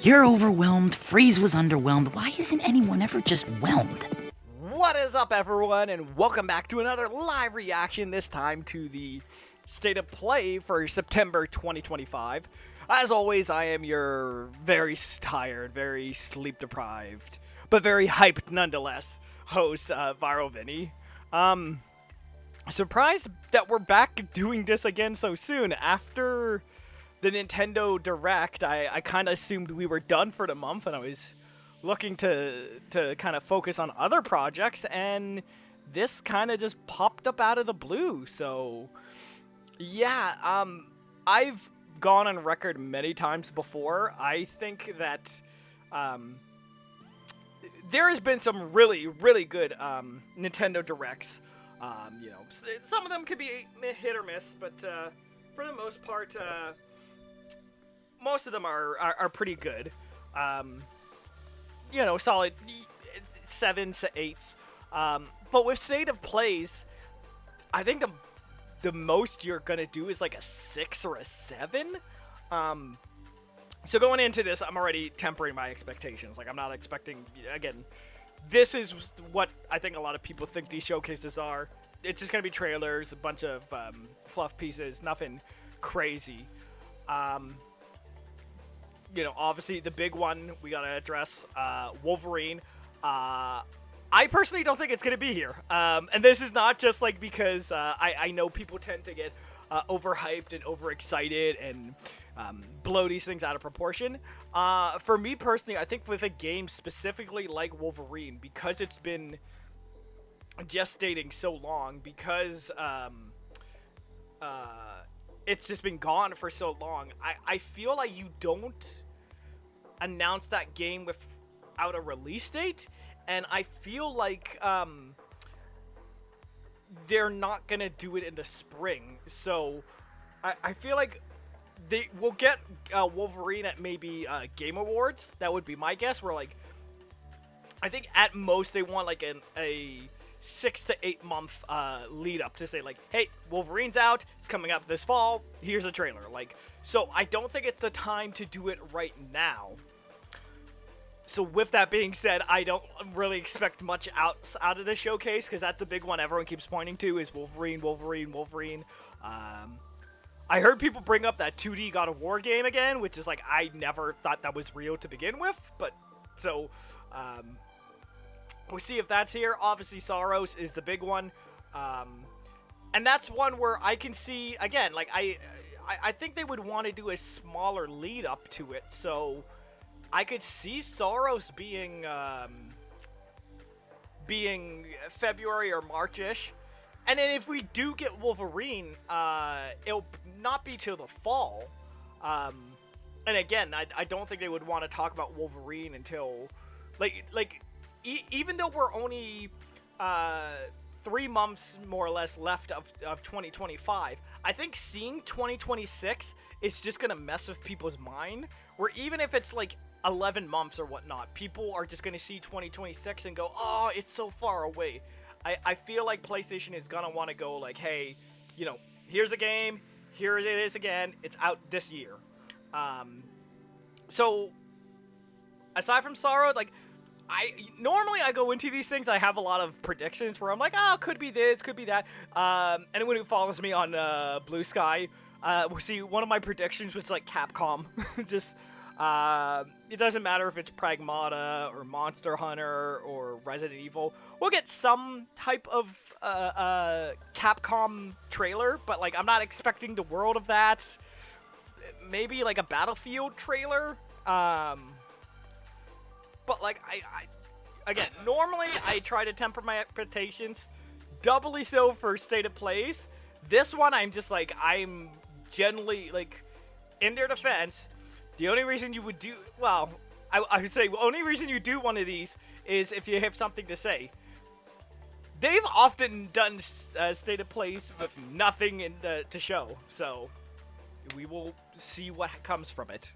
You're overwhelmed, Freeze was underwhelmed. Why isn't anyone ever just whelmed? What is up, everyone, and welcome back to another live reaction, this time to the State of Play for September 2025. As always, I am your very tired, very sleep-deprived, but very hyped nonetheless, host, Viral Vinnie. Surprised that we're back doing this again so soon. After the Nintendo Direct, I kind of assumed we were done for the month, and I was looking to kind of focus on other projects, and this kind of just popped up out of the blue. So yeah, I've gone on record many times before. I think that there has been some really good Nintendo Directs. Some of them could be hit or miss, but for the most part, most of them are pretty good. Solid 7s to 8s. But with State of Plays, I think the most you're gonna do is like a 6 or a 7. So going into this, I'm already tempering my expectations. Like, I'm not expecting, again, this is what I think a lot of people think these showcases are. It's just gonna be trailers, a bunch of fluff pieces, nothing crazy. Obviously the big one we gotta address, Wolverine. I personally don't think it's gonna be here. And this is not just like because I know people tend to get overhyped and overexcited and blow these things out of proportion. For me personally, I think with a game specifically like Wolverine, because it's been gestating so long, because it's just been gone for so long, I feel like you don't announce that game without a release date, and I feel like they're not gonna do it in the spring. So I feel like they will get Wolverine at maybe Game Awards. That would be my guess, where like I think at most they want like a 6 to 8 month lead up to say like, hey, Wolverine's out, it's coming up this fall, here's a trailer. Like, so I don't think it's the time to do it right now. So with that being said, I don't really expect much out of this showcase, because that's the big one everyone keeps pointing to is Wolverine. I heard people bring up that 2D God of War game again, which is like, I never thought that was real to begin with, but so we'll see if that's here. Obviously, Soros is the big one. And that's one where I can see, again, like, I think they would want to do a smaller lead up to it. So I could see Soros being February or March-ish. And then if we do get Wolverine, it'll not be till the fall. And again, I don't think they would want to talk about Wolverine until, even though we're only 3 months more or less left of 2025, I think seeing 2026 is just gonna mess with people's mind. Where even if it's like 11 months or whatnot, people are just gonna see 2026 and go, oh, it's so far away. I feel like PlayStation is gonna want to go like, hey, here's a game, here it is again, it's out this year. So aside from Sorrow, like, normally I go into these things, I have a lot of predictions where I'm like, oh, could be this, could be that. Anyone who follows me on Blue Sky will see one of my predictions was like Capcom. Just it doesn't matter if it's Pragmata or Monster Hunter or Resident Evil. We'll get some type of Capcom trailer, but like, I'm not expecting the world of that. Maybe like a Battlefield trailer. But like, again, normally I try to temper my expectations, doubly so for State of Plays. This one, I'm generally, like, in their defense, the only reason you would do, well, I would say the only reason you do one of these is if you have something to say. They've often done State of Plays with nothing to show, so we will see what comes from it.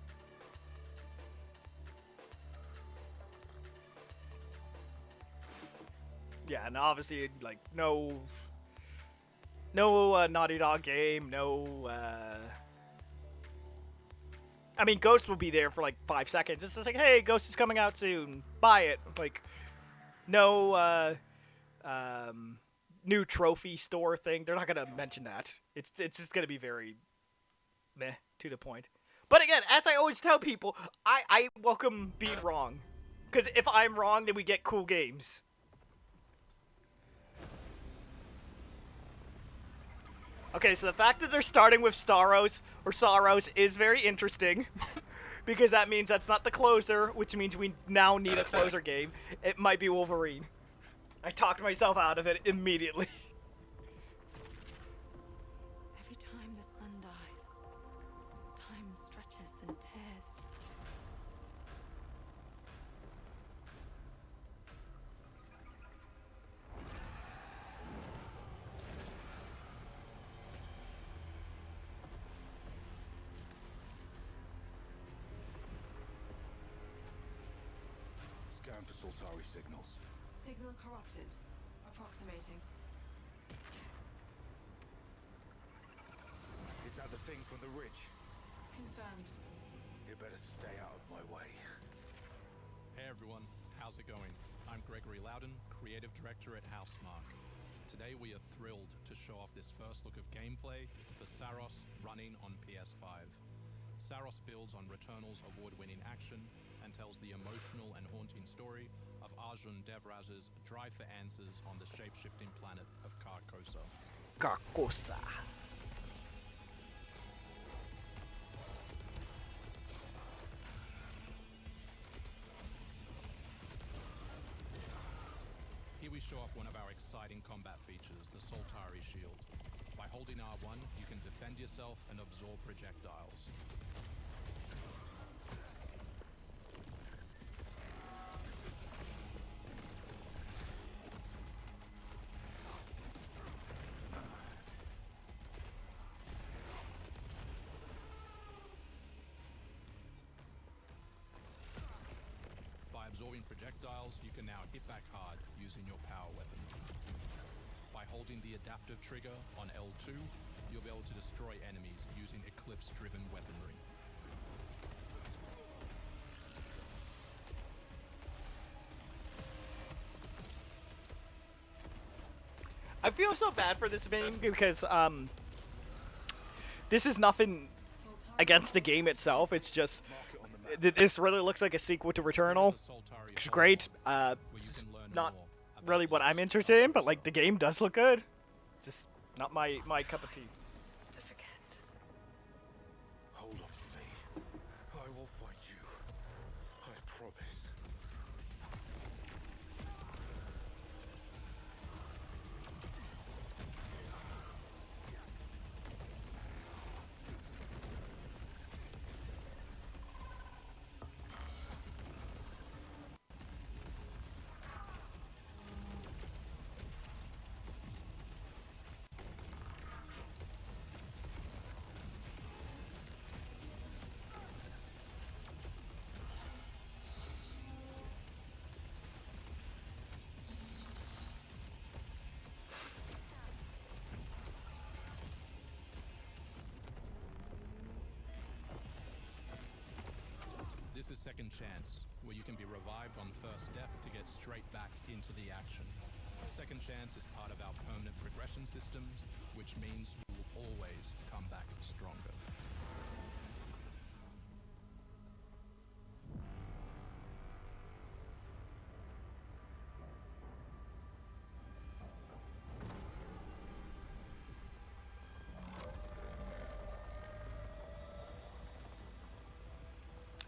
Yeah, and obviously, like, no Naughty Dog game, no I mean, Ghost will be there for like 5 seconds. It's just like, hey, Ghost is coming out soon. Buy it. Like, no new trophy store thing. They're not gonna mention that. It's just gonna be very meh to the point. But again, as I always tell people, I welcome being wrong, because if I'm wrong, then we get cool games. Okay, so the fact that they're starting with Staros or Sorrows is very interesting, because that means that's not the closer, which means we now need a closer game. It might be Wolverine. I talked myself out of it immediately. Every time the sun dies, time stretches and tears. Scan for Soltari signals. Signal corrupted. Approximating. Is that the thing from the ridge? Confirmed. You better stay out of my way. Hey everyone, how's it going? I'm Gregory Loudon, Creative Director at Housemarque. Today we are thrilled to show off this first look of gameplay for Saros running on PS5. Saros builds on Returnal's award-winning action and tells the emotional and haunting story of Arjun Devraz's drive for answers on the shape-shifting planet of Carcosa. Carcosa. Here we show off one of our exciting combat features, the Soltari Shield. By holding R1, you can defend yourself and absorb projectiles. By absorbing projectiles, you can now hit back hard using your power weapon. By holding the adaptive trigger on L2, you'll be able to destroy enemies using Eclipse-driven weaponry. I feel so bad for this game because this is nothing against the game itself. It's just this really looks like a sequel to Returnal. It's great. Not really what I'm interested in, but like the game does look good. Just not my cup of tea. To forget. Hold up for me. I will find you. I promise. This is Second Chance, where you can be revived on first death to get straight back into the action. Second Chance is part of our permanent progression systems, which means you will always come back stronger.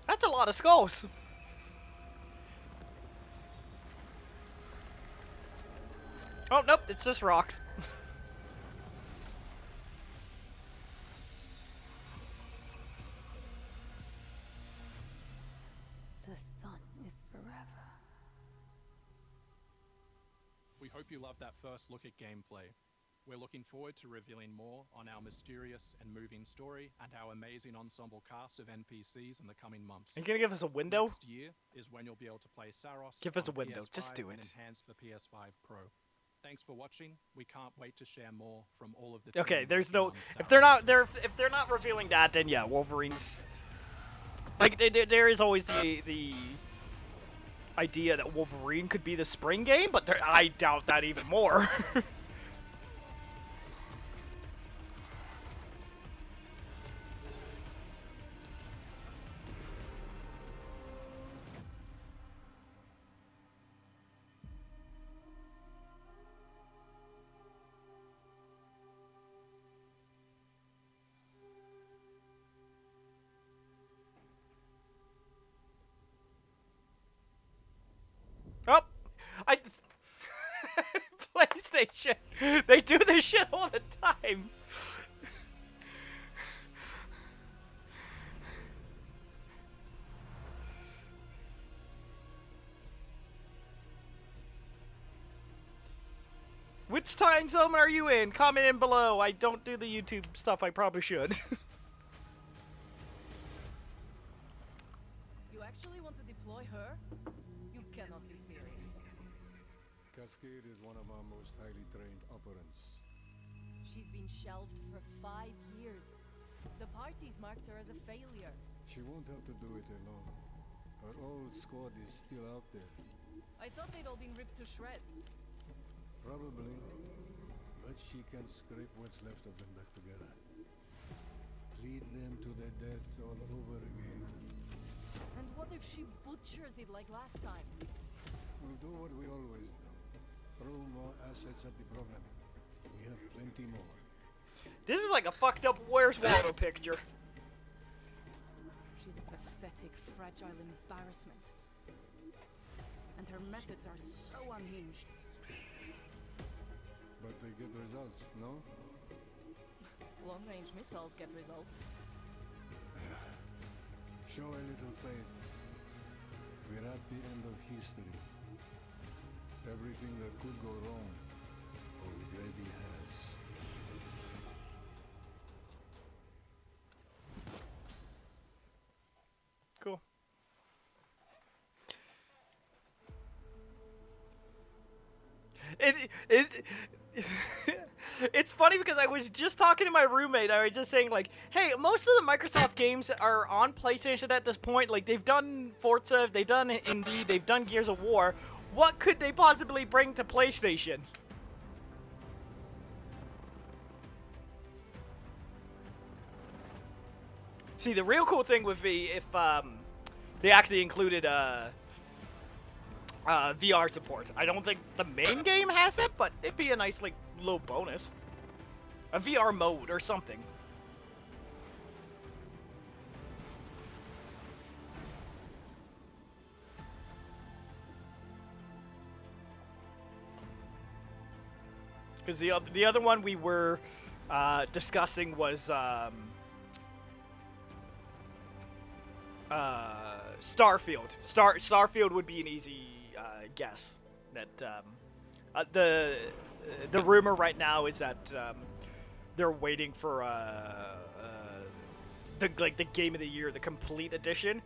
That's a lot of skulls. Oh, nope, it's just rocks. The sun is forever. We hope you loved that first look at gameplay. We're looking forward to revealing more on our mysterious and moving story and our amazing ensemble cast of NPCs in the coming months. Are you gonna give us a window? Next year is when you'll be able to play Saros. Give us a on window, PS5 just do and it. enhanced for PS5 Pro. Thanks for watching. We can't wait to share more from all of the team Okay, there's working no. on If they're Saros. not revealing that, then yeah, Wolverine's Like, there is always the idea that Wolverine could be the spring game, but I doubt that even more. Oh, I PlayStation. They do this shit all the time. Which time zone are you in? Comment in below. I don't do the YouTube stuff I probably should. You actually want to deploy her? You cannot be serious. Cascade is one of our most highly trained operants. She's been shelved for 5 years. The parties marked her as a failure. She won't have to do it alone. Her old squad is still out there. I thought they'd all been ripped to shreds. Probably. But she can scrape what's left of them back together. Lead them to their deaths all over again. And what if she butchers it like last time? We'll do what we always do. Throw more assets at the problem. We have plenty more. This is like a fucked up Where's Waldo picture. She's a pathetic, fragile embarrassment. And her methods are so unhinged. But they get results, no? Long-range missiles get results. Show a little faith. We're at the end of history. Everything that could go wrong already has. Cool. It's funny because I was just talking to my roommate. I was just saying, like, hey, most of the Microsoft games are on PlayStation at this point. Like, they've done Forza, they've done Indeed, they've done Gears of War. What could they possibly bring to PlayStation? See, the real cool thing would be if they actually included VR support. I don't think the main game has it, but it'd be a nice, like, little bonus. A VR mode or something. Because the other one we were discussing was Starfield. Starfield would be an easy guess. That the rumor right now is that they're waiting for the game of the year, the complete edition.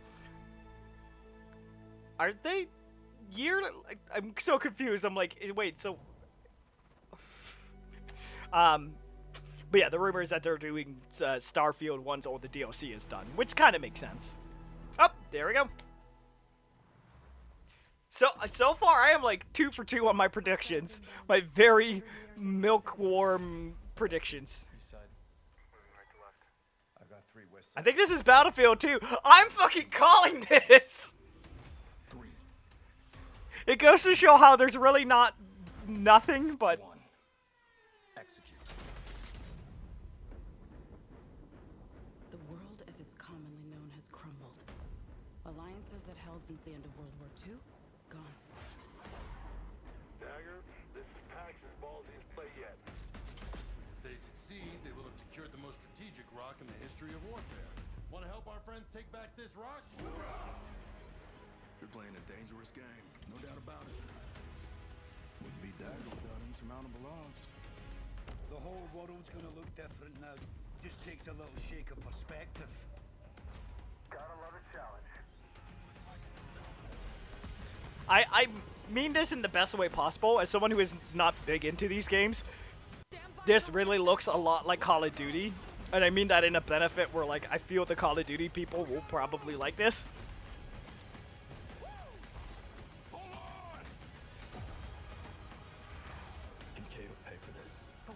Are they year? I'm so confused. I'm like, wait, so. But yeah, the rumor is that they're doing Starfield once all the DLC is done, which kind of makes sense. Oh, there we go. So far, I am like 2 for 2 on my predictions. My very milk-warm predictions. I think this is Battlefield 2. I'm fucking calling this! It goes to show how there's really not nothing, but... Execute. The world as it's commonly known has crumbled. Alliances that held since the end of World War II, gone. Dagger, this is Pax's ballsiest play yet. If they succeed, they will have secured the most strategic rock in the history of warfare. Want to help our friends take back this rock? You're playing a dangerous game, no doubt about it. Wouldn't be Dagger without insurmountable odds. The whole world's gonna look different now. Just takes a little shake of perspective. Gotta love a challenge. I mean this in the best way possible. As someone who is not big into these games, this really looks a lot like Call of Duty. And I mean that in a benefit where, like, I feel the Call of Duty people will probably like this.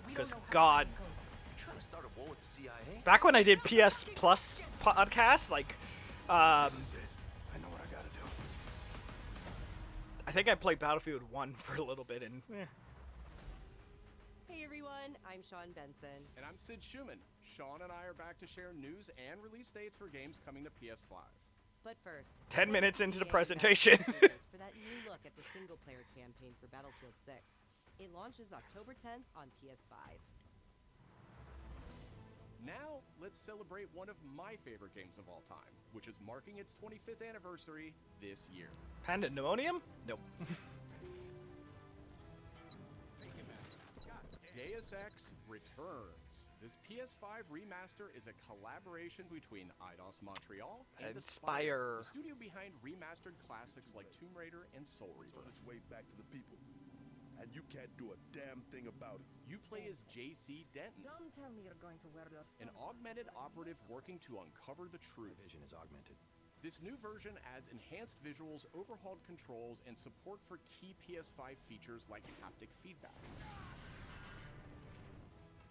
Because, God, back when I did PS Plus podcast, like, I know what I gotta do. I think I played Battlefield 1 for a little bit, and Hey everyone, I'm Sean Benson. And I'm Sid Schumann. Sean and I are back to share news and release dates for games coming to PS5. But first, 10 minutes into the EA presentation. for that new look at the single-player campaign for Battlefield 6. It launches October 10th on PS5. Now, let's celebrate one of my favorite games of all time, which is marking its 25th anniversary this year. Pandemonium? Nope. Deus Ex returns. This PS5 remaster is a collaboration between Eidos Montreal and Spire. the studio behind remastered classics like Tomb Raider and Soul Reaver. Its way back to the people. And you can't do a damn thing about it. You play as J.C. Denton, Don't tell me you're going to wear your an augmented operative working to uncover the truth. Vision is augmented. This new version adds enhanced visuals, overhauled controls, and support for key PS5 features like haptic feedback.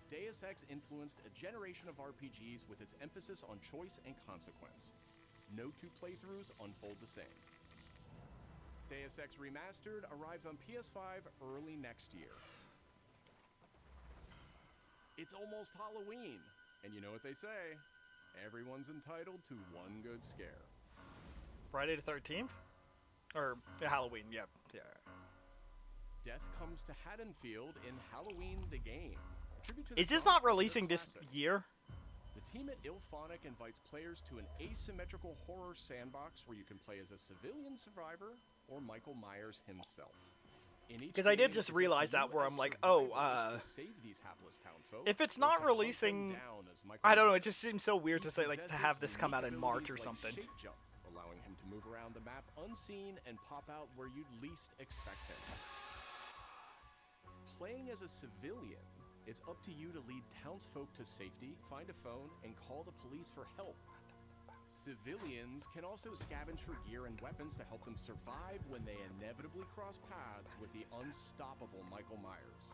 Deus Ex influenced a generation of RPGs with its emphasis on choice and consequence. No two playthroughs unfold the same. Deus Ex Remastered arrives on PS5 early next year. It's almost Halloween, and you know what they say, everyone's entitled to one good scare. Friday the 13th? Or Halloween, yeah. Death comes to Haddonfield in Halloween the Game. Is this not releasing this year? The team at Ilphonic invites players to an asymmetrical horror sandbox where you can play as a civilian survivor or Michael Myers himself. Because I did just realize that where I'm like, oh, if it's not releasing, I don't know, it just seems so weird to say, like, to have this come out in March or something. Jump, allowing him to move around the map unseen and pop out where you'd least expect him. Playing as a civilian, it's up to you to lead townsfolk to safety, find a phone, and call the police for help. Civilians can also scavenge for gear and weapons to help them survive when they inevitably cross paths with the unstoppable Michael Myers.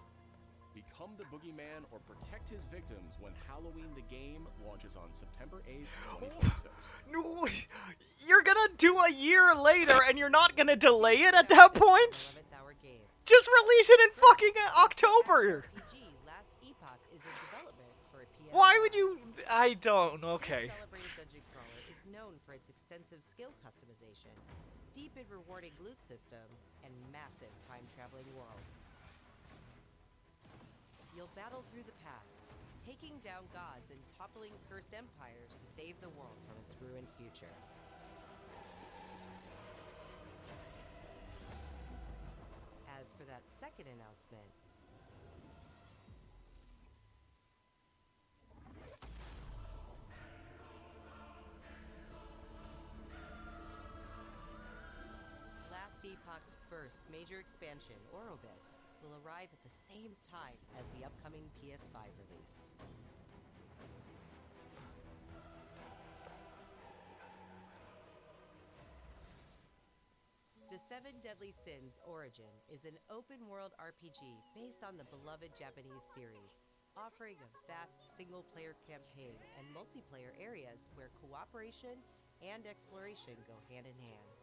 Become the boogeyman or protect his victims when Halloween the Game launches on September 8th, 2026. No, you're gonna do a year later and you're not gonna delay it at that point? Just release it in fucking October! Why would you? I don't. Okay. Celebrated Dungeon Crawler is known for its extensive skill customization, deep and rewarding loot system, and massive time-traveling world. You'll battle through the past, taking down gods and toppling cursed empires to save the world from its ruined future. As for that second announcement, Epoch's first major expansion, Orobis, will arrive at the same time as the upcoming PS5 release. The Seven Deadly Sins Origin is an open-world RPG based on the beloved Japanese series, offering a vast single-player campaign and multiplayer areas where cooperation and exploration go hand in hand.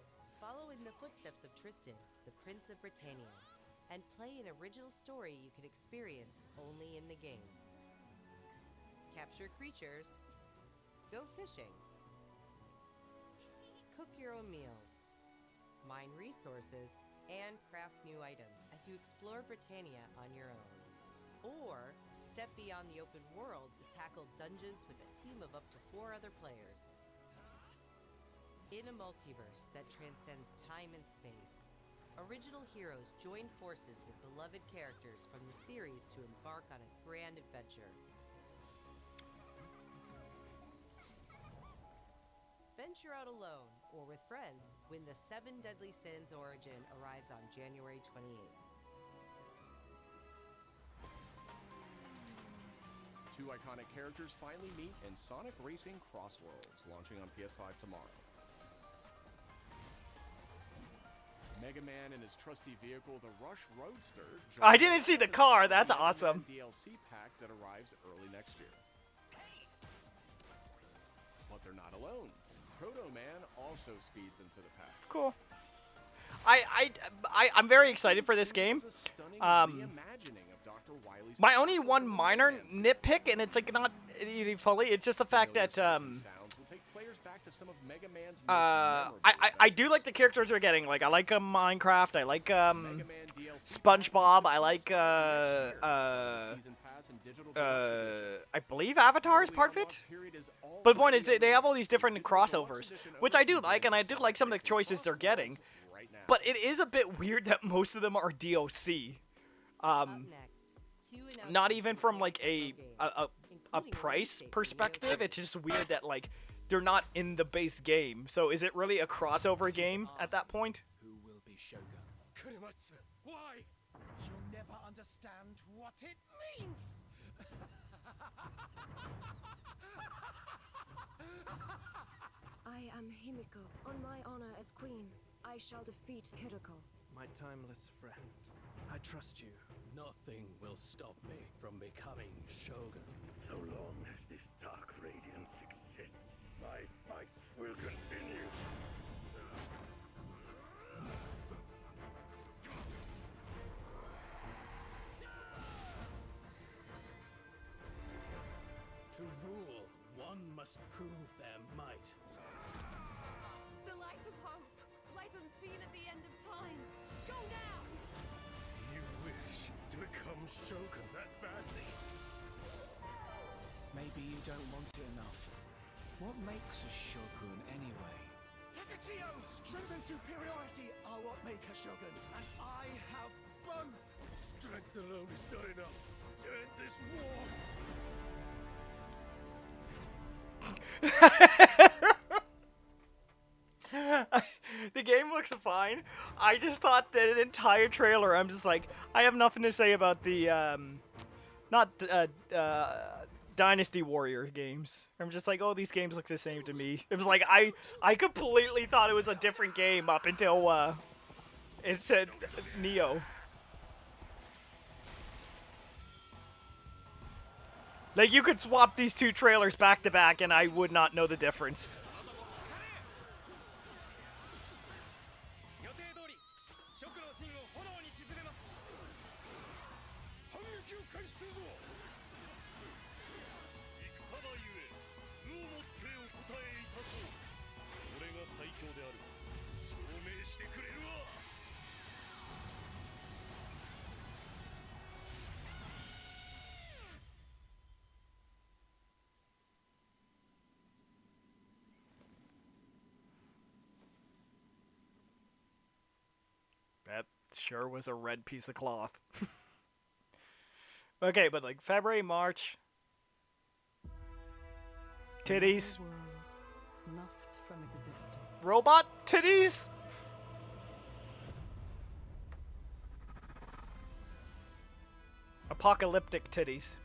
Follow in the footsteps of Tristan, the Prince of Britannia, and play an original story you can experience only in the game. Capture creatures, go fishing, cook your own meals, mine resources, and craft new items as you explore Britannia on your own. Or step beyond the open world to tackle dungeons with a team of up to 4 other players. In a multiverse that transcends time and space, original heroes join forces with beloved characters from the series to embark on a grand adventure. Venture out alone or with friends when the Seven Deadly Sins Origin arrives on January 28th. To two iconic characters finally meet in Sonic Racing Crossworlds, launching on PS5 tomorrow. Mega Man and his trusty vehicle, the Rush Roadster. I didn't see the car. That's awesome. DLC pack that arrives early next year. But they're not alone. Proto Man also speeds into the pack. Cool. I'm very excited for this game. My only one minor nitpick, and it's like not easy fully, it's just the fact that I do like the characters we're getting. Like I like Minecraft, I like SpongeBob, I like I believe Avatar is part of it. But the point is they have all these different crossovers, which I do like, and I do like some of the choices they're getting. But it is a bit weird that most of them are DLC. Not even from like a price perspective. It's just weird that like they're not in the base game. So is it really a crossover game at that point? Who will be Shogun? Kurimatsu, why? You'll never understand what it means. I am Himiko. On my honor as queen, I shall defeat Kiriko. My timeless friend, I trust you. Nothing will stop me from becoming Shogun. So long as this dark radiance exists, my fights will continue. To rule, one must prove their might. The light of hope lies unseen at the end of time. Go now! You wish to become Shogun that badly? Maybe you don't want it enough. What makes a Shogun anyway? Takachio! Strength and superiority are what make a Shogun, and I have both! Strength alone is not enough to end this war! The game looks fine. I just thought that an entire trailer, I'm just like, I have nothing to say about the, Dynasty Warrior games. I'm just like, oh, these games look the same to me. It was like, I completely thought it was a different game up until, it said Neo. Like, you could swap these two trailers back to back and I would not know the difference. That sure was a red piece of cloth. Okay, but like February, March. Titties. World snuffed from existence. Robot titties? Apocalyptic titties.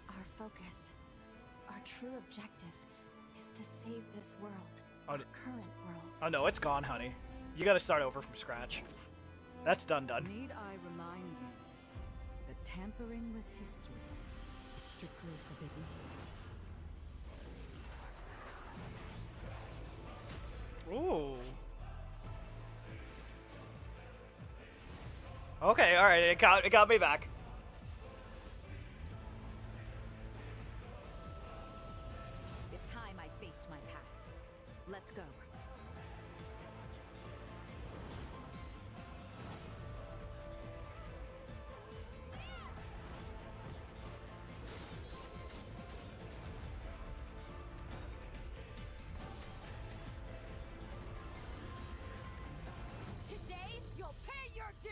Our focus, our true objective, is to save this world. Oh, our current world. Oh no, it's gone, honey. You gotta start over from scratch. That's done. Need I remind you that tampering with history is strictly forbidden? Ooh. Okay, alright, it got me back. It's time I faced my past. Let's go. Today, you'll pay your dues!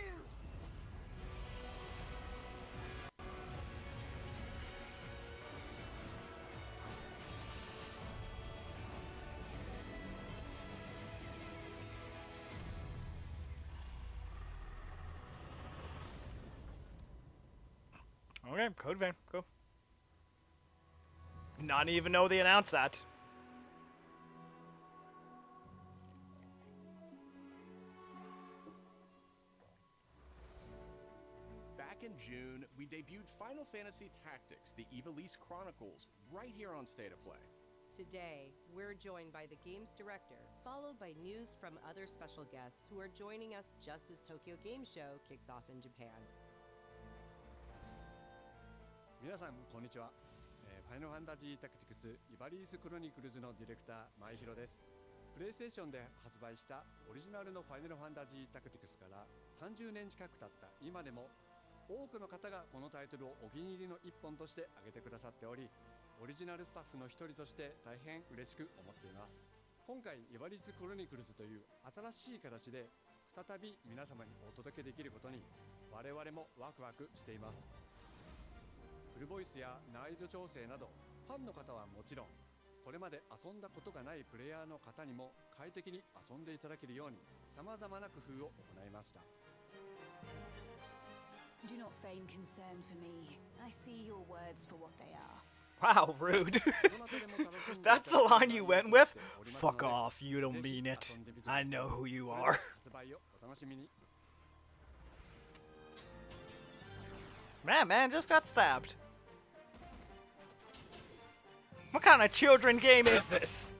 Okay, Code Vein, go. not even know they announced that. Back in June, we debuted Final Fantasy Tactics, the Ivalice Chronicles, right here on State of Play. Today, we're joined by the game's director, followed by news from other special guests who are joining us just as Tokyo Game Show kicks off in Japan. 皆さんこんにちは。ファイナルファンタジータクティクスイバリーズクロニクルズのディレクター前広です。プレイステーションで発売したオリジナルのファイナルファンタジータクティクスから30年近く経った今でも多くの方がこのタイトルをお気に入りの一本として挙げてくださっており、オリジナルスタッフの一人として大変嬉しく思っています。今回イバリーズクロニクルズという新しい形で再び皆様にお届けできることに我々もワクワクしています。フルボイスや難易度調整などファンの方はもちろん、これまで遊んだことがないプレイヤーの方にも快適に遊んでいただけるように様々な工夫を行いました。 Do not feign concern for me. I see your words for what they are. Wow, rude. That's the line you went with? Fuck off, you don't mean it. I know who you are. Man just got stabbed. What kind of children game is this?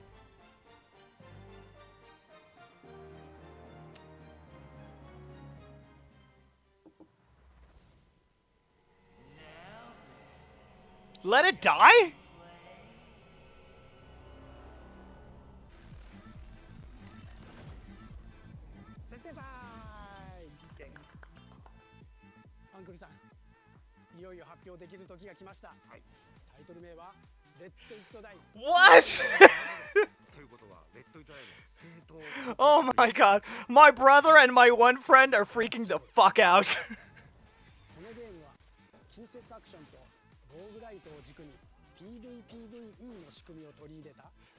Let it die? What? Oh my god. My brother and my one friend are freaking the fuck out.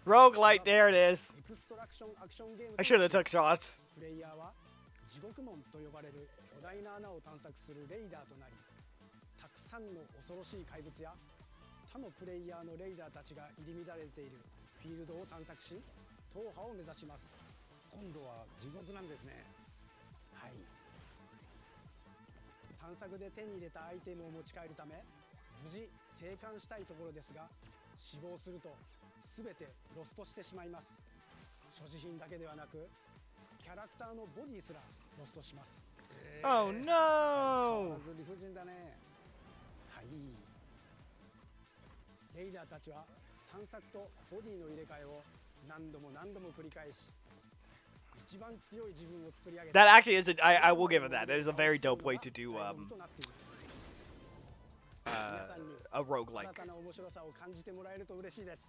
Roguelite, there it is. I should have took shots. 地獄門と呼ばれる巨大な穴を探索するレイダーとなり、たくさんの恐ろしい怪物や他のプレイヤーのレイダーたちが入り乱れているフィールドを探索し、踏破を目指します。今度は地獄なんですね。はい。探索で手に入れたアイテムを持ち帰るため、無事生還したいところですが、死亡すると全てロストしてしまいます。所持品だけではなく、キャラクターのボディすらロストします。Oh no! 理不尽だね。はい。レイダーたちは探索とボディの入れ替えを何度も繰り返し、一番強い自分を作り上げた。 That actually is I will give it that. It is a very dope way to do a roguelike. 新たな面白さを感じてもらえると嬉しいです。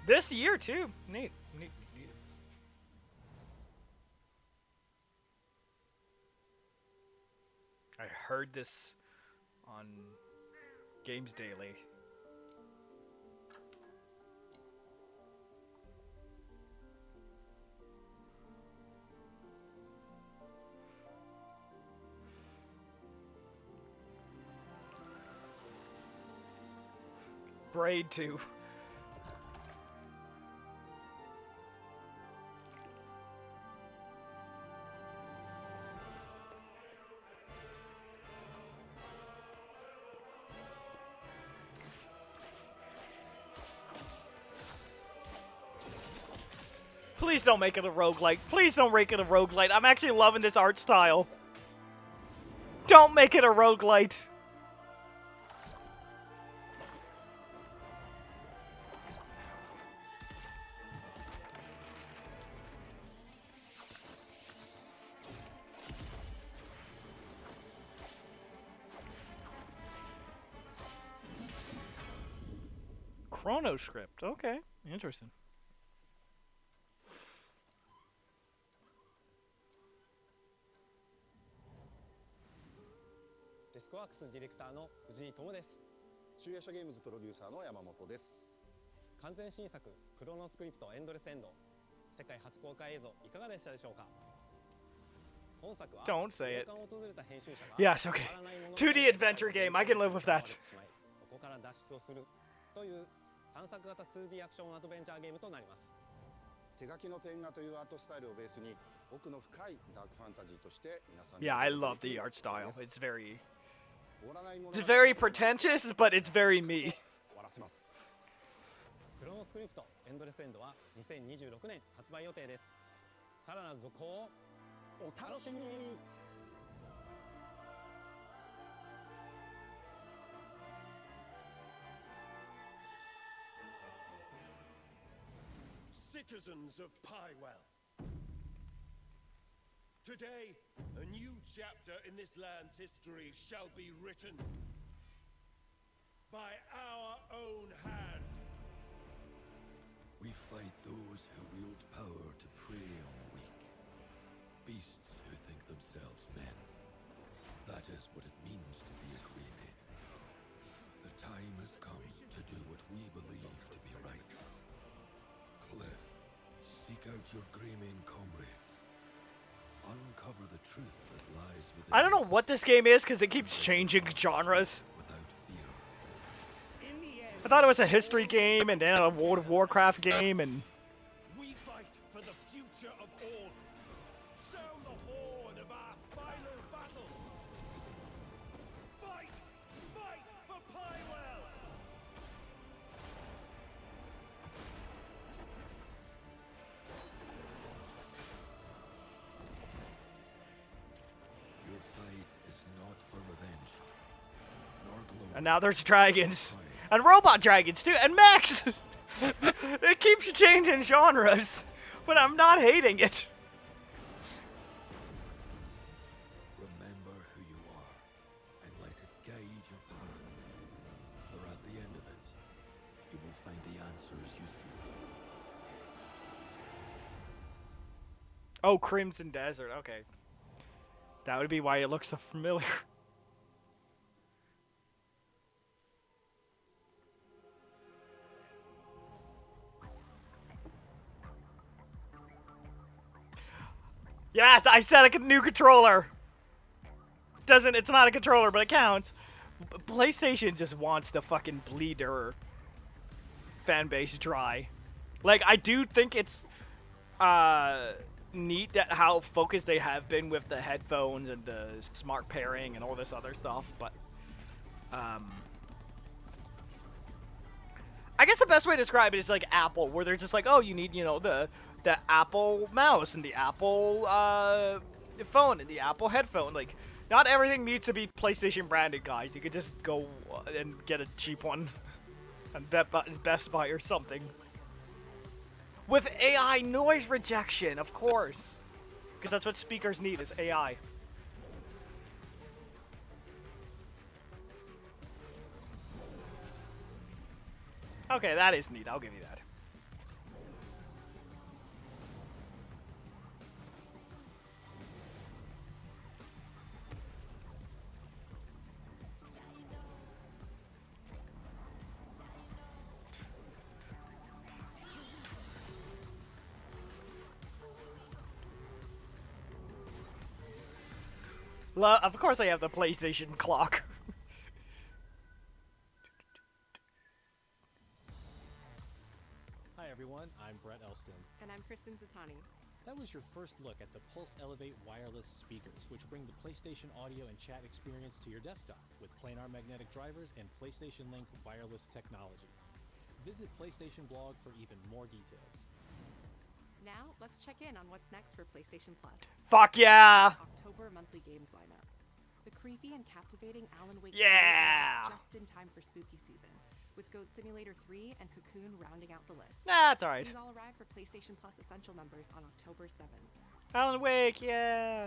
This year too. Neat. I heard this on Games Daily. Braid 2. Please don't make it a roguelite. Please don't make it a roguelite. I'm actually loving this art style. Don't make it a roguelite. Chrono script. Okay, interesting. デスクワークスディレクターの藤井智です。集英社ゲームズプロデューサーの山本です。完全新作クロノスクリプトエンドレスエンド世界初公開映像いかがでしたでしょうか。本作は Don't say it. 洋館を訪れた編集者が Yes, okay. 変わらないもの 2D adventure game. I can live with that. そこから脱出をするという探索型 2D アクションアドベンチャーゲームとなります。手書きのペン画というアートスタイルをベースに奥の深いダークファンタジーとして皆さんに Yeah, I love the art style. It's very pretentious, but it's very me. クロノスクリプトエンドレスエンドは2026年発売予定です。さらなる続報をお楽しみに。Citizens of Pywell. Today, a new chapter in this land's history shall be written by our own hand. We fight those who wield power to prey on the weak. Beasts who think themselves men. That is what it means to be a Greyman. The time has come to do what we believe to be right. Cliff, seek out your Greyman comrades. Uncover the truth that lies within. I don't know what this game is because it keeps changing genres. I thought it was a history game and then a World of Warcraft game and... We fight for the future of all. Sound the horn of our final battle. Fight! Fight for Pywell! Your fight is not for revenge, nor glory. And now there's dragons. And robot dragons too, and mechs! It keeps changing genres, but I'm not hating it. Remember who you are, and let it guide your path. For at the end of it, you will find the answers you seek. Oh, Crimson Desert, okay. That would be why it looks so familiar. Yes, I said a new controller. It's not a controller, but it counts. PlayStation just wants to fucking bleed their fan base dry. Like, I do think it's neat that how focused they have been with the headphones and the smart pairing and all this other stuff, but I guess the best way to describe it is like Apple, where they're just like, oh, you need, you know, the Apple mouse and the Apple phone and the Apple headphone. Like, not everything needs to be PlayStation branded, guys. You could just go and get a cheap one and Best Buy or something. With AI noise rejection, of course. Because that's what speakers need, is AI. Okay, that is neat. I'll give you that. Of course I have the PlayStation clock. Hi everyone, I'm Brett Elston. And I'm Kristen Zatani. That was your first look at the Pulse Elevate wireless speakers, which bring the PlayStation audio and chat experience to your desktop with planar magnetic drivers and PlayStation Link wireless technology. Visit PlayStation blog for even more details. Now, let's check in on what's next for PlayStation Plus. Fuck yeah! October monthly games lineup. The creepy and captivating Alan Wake 2 Yeah! arrives just in time for spooky season, with Goat Simulator 3 and Cocoon rounding out the list. Nah, that's alright. These all arrive for PlayStation Plus Essential members on October 7th. Alan Wake, yeah!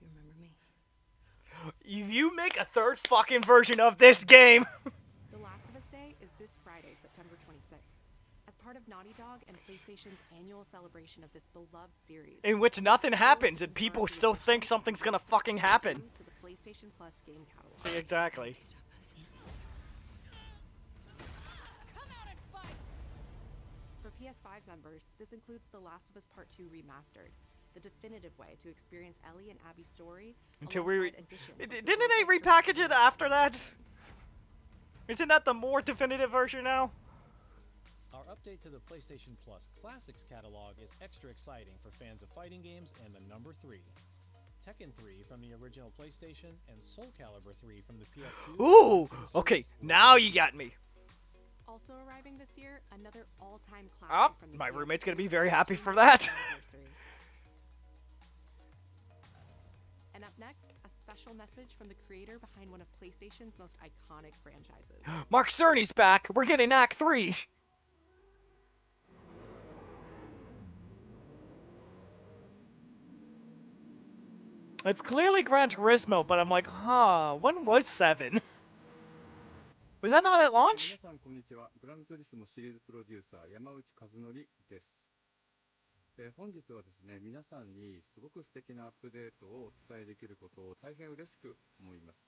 You remember me? If you make a third fucking version of this game! The Last of Us Day is this Friday, September 26th. As part of Naughty Dog and PlayStation's annual celebration of this beloved series, In which nothing happens and people still think something's gonna fucking happen. to the PlayStation Plus game catalog. See, exactly. For PS5 members, this includes The Last of Us Part 2 Remastered, the definitive way to experience Ellie and Abby's story. Until didn't they they repackage it after that? Isn't that the more definitive version now? Our update to the PlayStation Plus Classics catalog is extra exciting for fans of fighting games and the number 3. Tekken 3 from the original PlayStation and Soul Calibur 3 from the PS2. Ooh! Okay, now you got me. Also arriving this year, another all-time Oh, classic from the my PS2 roommate's gonna be very happy for that. anniversary. And up next, a special message from the creator behind one of PlayStation's most iconic franchises. Mark Cerny's back. We're getting Act 3. It's clearly Gran Turismo, but I'm like, huh, when was 7? Was that not at launch? 皆さんこんにちは。グランツーリスモシリーズプロデューサー山内和則です。本日はですね、皆さんにすごく素敵なアップデートをお伝えできることを大変嬉しく思います。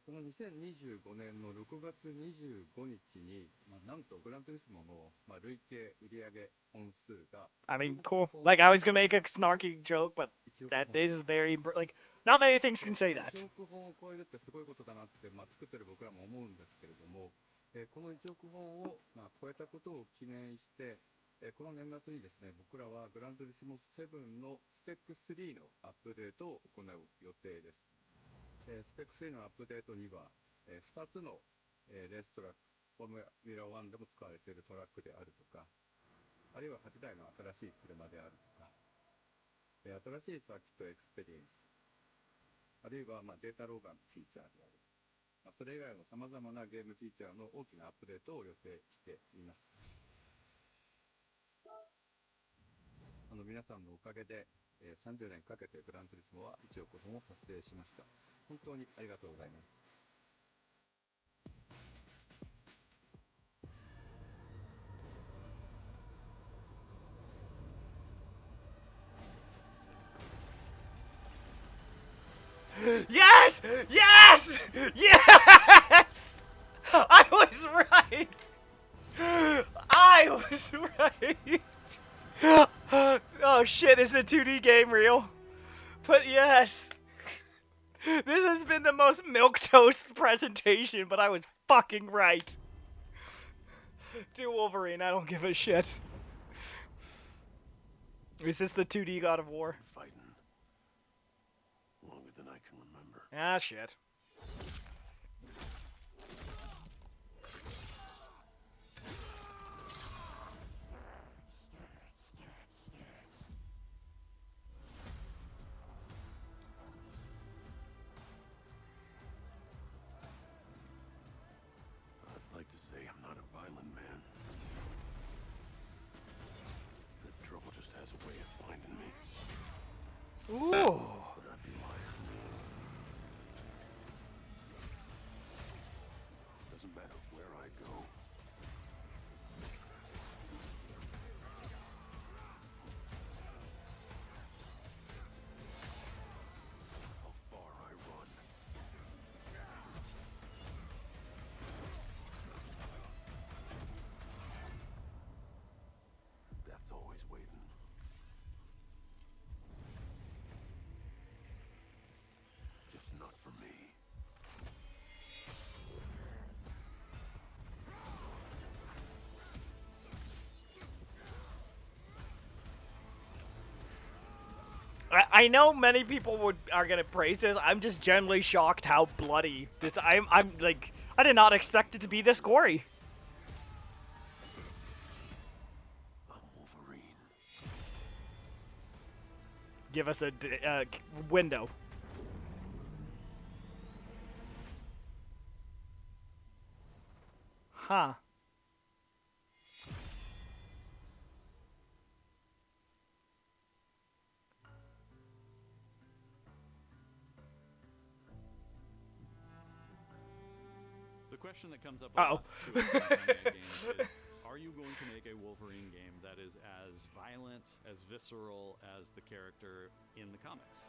この2025年の6月25日に、なんとグランツーリスモの、累計売上本数が I mean, cool. Like, I was gonna make a snarky joke, but that is very, like, not many things can say that. 1億本を超えるってすごいことだなって、作ってる僕らも思うんですけれども、この1億本を、超えたことを記念して、この年末にですね、僕らはグランツーリスモ7のスペック3のアップデートを行う予定です。スペック3のアップデートには、2つの、レーストラック、フォーミュラ1でも使われているトラックであるとか、あるいは8台の新しい車であるとか、新しいサーキットエクスペリエンス、あるいはデータローガンのフィーチャーである、それ以外のさまざまなゲームフィーチャーの大きなアップデートを予定しています。皆さんのおかげで、30年かけてグランツーリスモは1億本を達成しました。本当にありがとうございます。Yes! Yes! Yes! I was right! I was right! Oh shit, is the 2D game real? But yes! This has been the most milquetoast presentation, but I was fucking right. Do Wolverine, I don't give a shit. Is this the 2D God of War? Fighting longer than I can remember. Ah, shit. I'd like to say I'm not a violent man. The trouble just has a way of finding me. Ooh. But I'd be lying. Doesn't matter where I go. How far I run. Death's always waiting. Just not for me. I know many people are gonna praise this. I'm just generally shocked how bloody this. I'm like, I did not expect it to be this gory. I'm Wolverine. Give us a window. Huh. The question that comes up Uh-oh. to us in anime games is, are you going to make a Wolverine game that is as violent, as visceral as the character in the comics?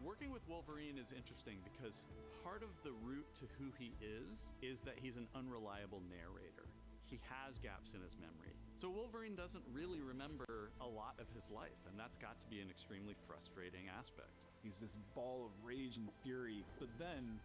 We're Working with Wolverine is interesting because part of the route to who he is that he's an unreliable narrator. He has gaps in his memory. So Wolverine doesn't really remember a lot of his life, and that's got to be an extremely frustrating aspect. He's this ball of rage and fury, but then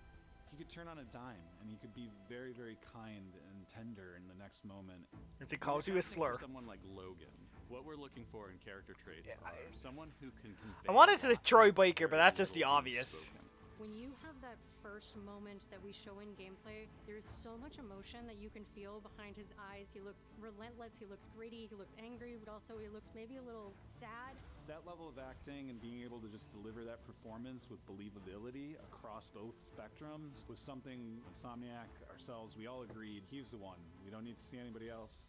he could turn on a dime, and he could be very, very kind and tender in the next moment. As he calls you a slur. For someone like Logan, what we're looking for in character traits are someone who can convey. I wanted to say Troy Baker, but that's just the obvious. When you have that first moment that we show in gameplay, there's so much emotion that you can feel behind his eyes. He looks relentless, he looks gritty, he looks angry, but also he looks maybe a little sad. That level of acting and being able to just deliver that performance with believability across both spectrums was something Insomniac, ourselves, we all agreed he's the one. We don't need to see anybody else.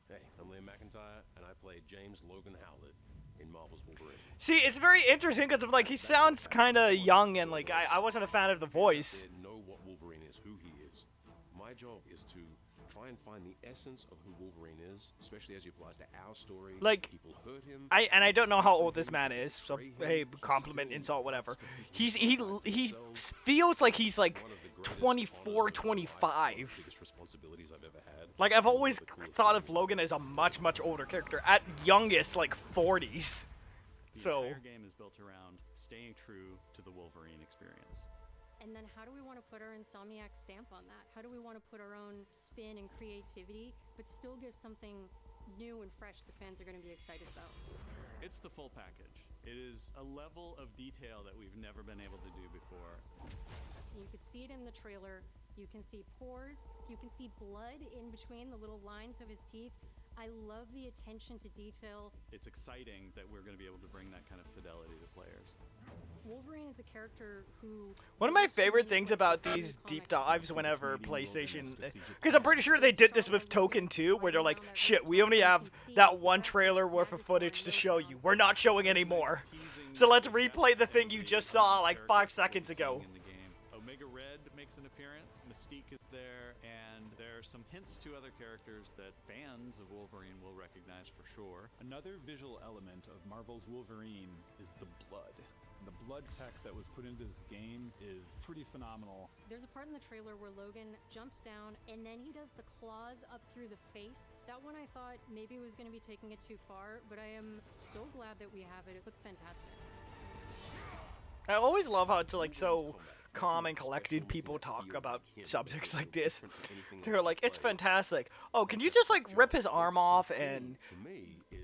Hey, I'm Liam McIntyre, and I play James Logan Howlett in Marvel's Wolverine. See, it's very interesting because like he sounds kind of young, and like I wasn't a fan of the voice. Know what Wolverine is, who he is. My job is to try and find the essence of who Wolverine is, especially as it applies to our story. Like, people hurt him. I don't know how old this man is, so hey, compliment, insult, whatever. He feels like he's like 24, 25. Biggest responsibilities I've ever had. Like I've always thought of Logan as a much older character, at youngest like 40s. The entire game is built around staying true to the Wolverine experience. And then how do we want to put our Insomniac stamp on that? How do we want to put our own spin and creativity, but still give something new and fresh the fans are going to be excited about? It's the full package. It is a level of detail that we've never been able to do before. You could see it in the trailer. You can see pores. You can see blood in between the little lines of his teeth. I love the attention to detail. It's exciting that we're going to be able to bring that kind of fidelity to players. Wolverine is a character who... One of my favorite things about these deep dives whenever PlayStation... Because I'm pretty sure they did this with Token 2, where they're like, shit, we only have that one trailer worth of footage to show you. We're not showing any more. So let's replay the thing you just saw like 5 seconds ago. Omega Red makes an appearance, Mystique is there, and there are some hints to other characters that fans of Wolverine will recognize for sure. Another visual element of Marvel's Wolverine is the blood. The blood tech that was put into this game is pretty phenomenal. There's a part in the trailer where Logan jumps down and then he does the claws up through the face. That one I thought maybe was going to be taking it too far, but I am so glad that we have it. It looks fantastic. I always love how it's like so calm and collected people talk about subjects like this. They're like, it's fantastic. Oh, can you just like rip his arm off and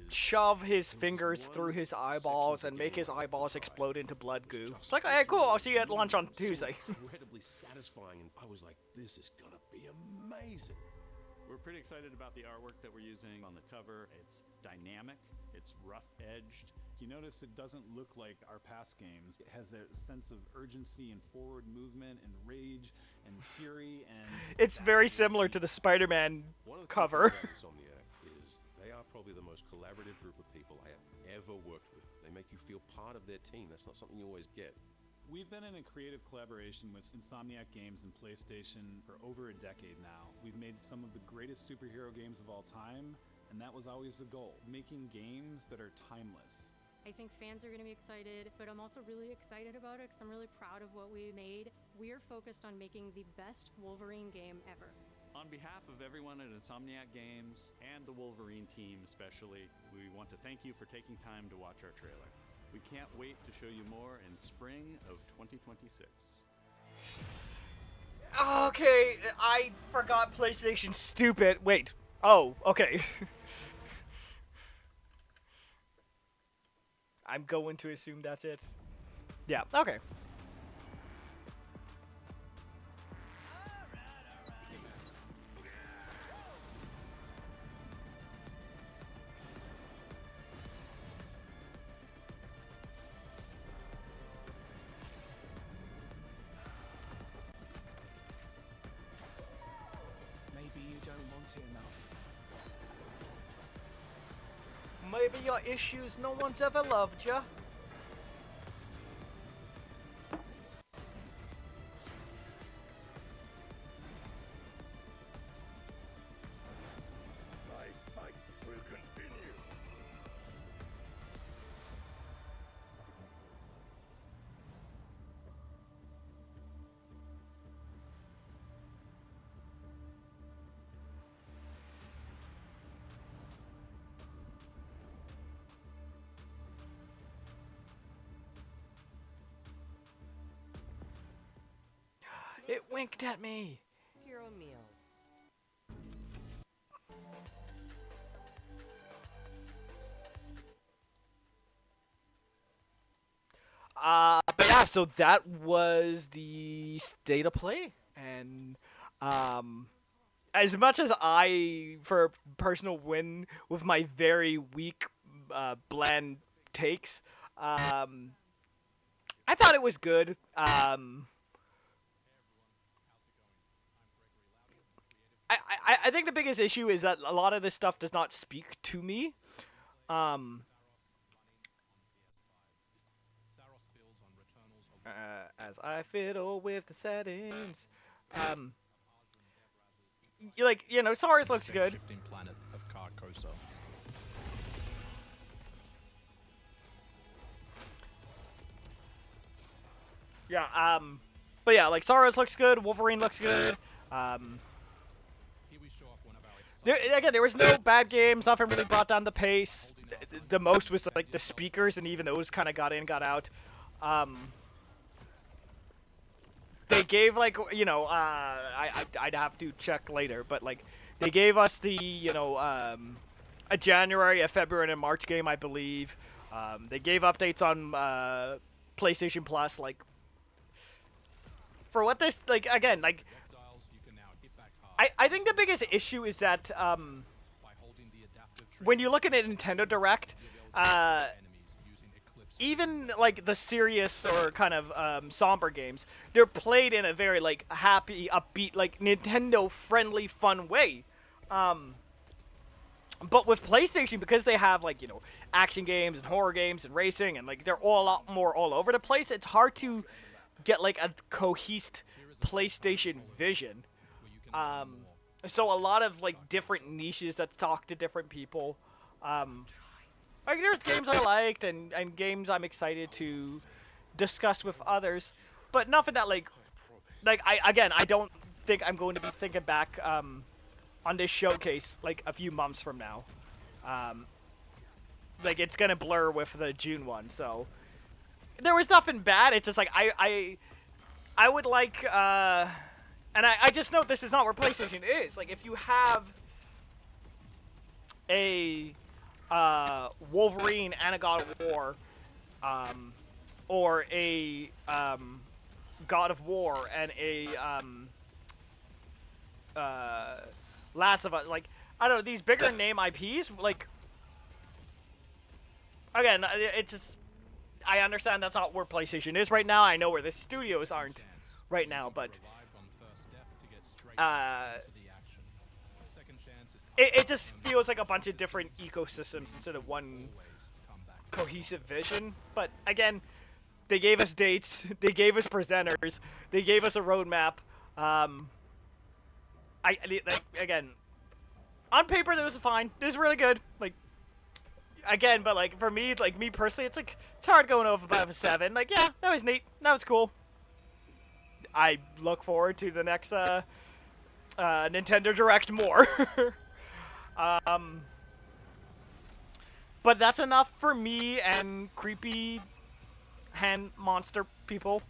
shove his fingers through his eyeballs and make his eyeballs explode into blood goo? It's like, hey, cool, I'll see you at lunch on Tuesday. Incredibly satisfying, and I was like, this is gonna be amazing. We're pretty excited about the artwork that we're using on the cover. It's dynamic, it's rough-edged. You notice it doesn't look like our past games. It has a sense of urgency and forward movement and rage and fury and... It's very similar to the Spider-Man cover. Insomniac is they are probably the most collaborative group of people I have ever worked with. They make you feel part of their team. That's not something you always get. We've been in a creative collaboration with Insomniac Games and PlayStation for over a decade now. We've made some of the greatest superhero games of all time, and that was always the goal, making games that are timeless. I think fans are going to be excited, but I'm also really excited about it because I'm really proud of what we made. We're focused on making the best Wolverine game ever. On behalf of everyone at Insomniac Games and the Wolverine team especially, we want to thank you for taking time to watch our trailer. We can't wait to show you more in spring of 2026. Okay, I forgot PlayStation stupid. Wait. Oh, okay. I'm going to assume that's it. Yeah, okay. Maybe you don't want it enough. Maybe your issues no one's ever loved ya. My fights will continue. It winked at me. Hero meals. But yeah, so that was the state of play, and as much as I, for a personal win with my very weak, bland takes, I thought it was good. I think the biggest issue is that a lot of this stuff does not speak to me. As I fiddle with the settings, Saurus looks good. Planet of Carcosa. Yeah, but yeah, like Saurus looks good, Wolverine looks good. There was no bad games. Nothing really brought down the pace. The most was like the speakers, and even those kind of got in, got out. They gave like I'd have to check later, but like they gave us the a January, a February, and a March game, I believe. They gave updates on PlayStation Plus, like for what this again. I think the biggest issue is that when you look at a Nintendo Direct, even like the serious or kind of somber games, they're played in a very like happy, upbeat, like Nintendo friendly, fun way. But with PlayStation, because they have like action games and horror games and racing, and like they're all a lot more all over the place, it's hard to get like a cohesed PlayStation vision. So a lot of like different niches that talk to different people. Like there's games I liked and games I'm excited to discuss with others, but nothing that like I don't think I'm going to be thinking back on this showcase like a few months from now. Like it's gonna blur with the June one, so there was nothing bad. It's just like I would like and I just note this is not where PlayStation is. Like if you have a Wolverine and a God of War, or a God of War and a Last of Us, like I don't know, these bigger name IPs, like again, it's just I understand that's not where PlayStation is right now. I know where the studios aren't right now, but it just feels like a bunch of different ecosystems instead of one cohesive vision. But again, they gave us dates, they gave us presenters, they gave us a roadmap. Again, on paper, that was fine. It was really good. Like, again, but like for me, like me personally, it's like it's hard going over above a 7. Like, yeah, that was neat. That was cool. I look forward to the next Nintendo Direct more. But that's enough for me and creepy hand monster people.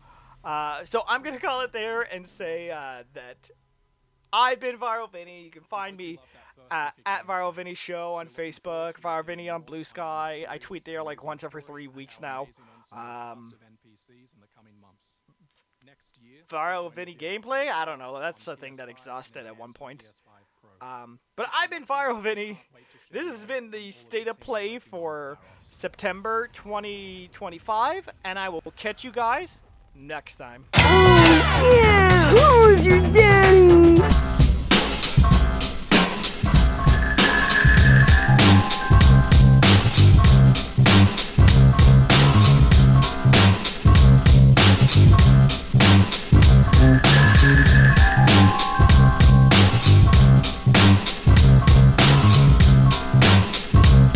So I'm gonna call it there and say that I've been Viral Vinny. You can find me at Viral Vinny Show on Facebook, Viral Vinny on Blue Sky. I tweet there like once every 3 weeks now. Viral Vinny gameplay? I don't know. That's a thing that exhausted at one point. But I've been Viral Vinny. This has been the state of play for September 2025, and I will catch you guys next time. Yeah, who's your daddy?